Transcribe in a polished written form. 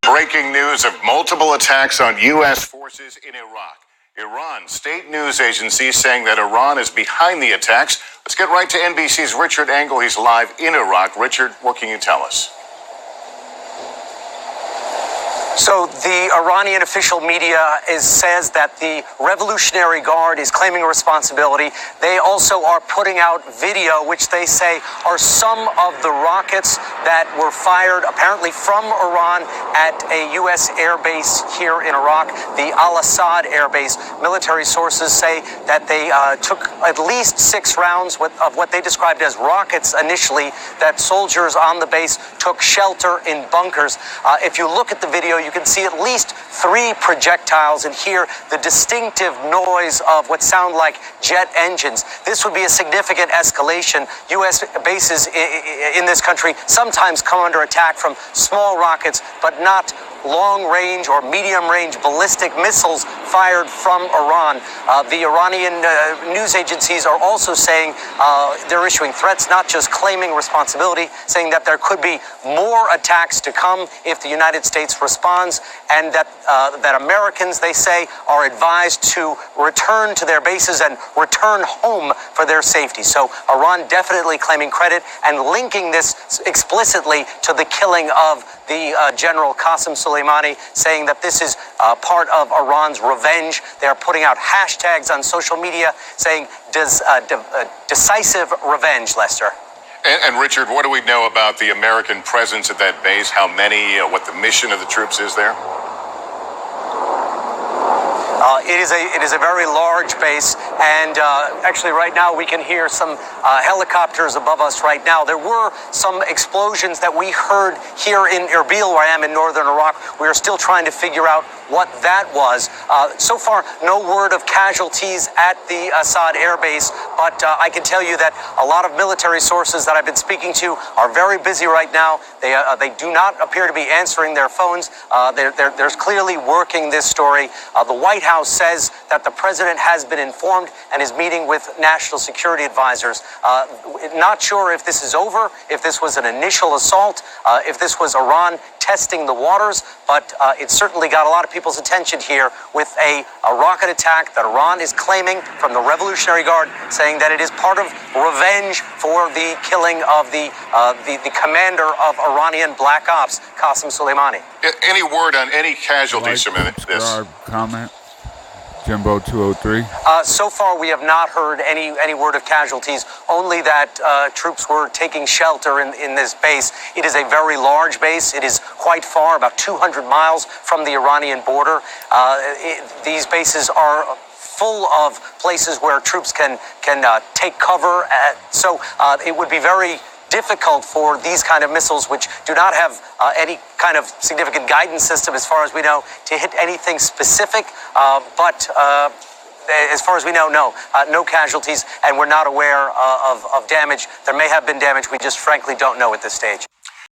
Breaking news of multiple attacks on U.S. forces in Iraq. Iran state news agency saying that Iran is behind the attacks. Let's get right to NBC's Richard Engel. He's live in Iraq. Richard, what can you tell us? So the Iranian official media says that the Revolutionary Guard is claiming responsibility. They also are putting out video, which they say are some of the rockets that were fired apparently from Iran at a U.S. air base here in Iraq, the Al-Assad air base. Military sources say that they took at least 6 rounds of what they described as rockets initially, that soldiers on the base took shelter in bunkers. If you look at the video, you can see at least 3 projectiles and hear the distinctive noise of what sound like jet engines. This would be a significant escalation. U.S. bases in this country sometimes come under attack from small rockets, but not long-range or medium-range ballistic missiles fired from Iran. The Iranian news agencies are also saying they're issuing threats, not just claiming responsibility, saying that there could be more attacks to come if the United States responds, and that Americans, they say, are advised to return to their bases and return home for their safety. So Iran definitely claiming credit and linking this explicitly to the killing of the General Qasem Soleimani, saying that this is part of Iran's revenge. They are putting out hashtags on social media saying decisive revenge, Lester. And Richard, what do we know about the American presence at that base? How many, what the mission of the troops is there? It is a very large base, and actually right now we can hear some helicopters above us right now. There were some explosions that we heard here in Erbil, where I am in northern Iraq. We are still trying to figure out what that was. So far, no word of casualties at the Assad air base, but I can tell you that a lot of military sources that I've been speaking to are very busy right now. They do not appear to be answering their phones. They're clearly working this story. The White House says that the president has been informed and is meeting with national security advisors. Not sure if this is over, if this was an initial assault, if this was Iran testing the waters, but it certainly got a lot of people's attention here with a rocket attack that Iran is claiming from the Revolutionary Guard, saying that it is part of revenge for the killing of the commander of Iranian Black Ops, Qasem Soleimani. Any word on any casualties from this? Comment. Jimbo 203. So far, we have not heard any word of casualties, only that troops were taking shelter in this base. It is a very large base. It is quite far, about 200 miles from the Iranian border. These bases are full of places where troops can take cover. So it would be very difficult for these kind of missiles, which do not have any kind of significant guidance system, as far as we know, to hit anything specific. But as far as we know, no casualties, and we're not aware of damage. There may have been damage. We just frankly don't know at this stage.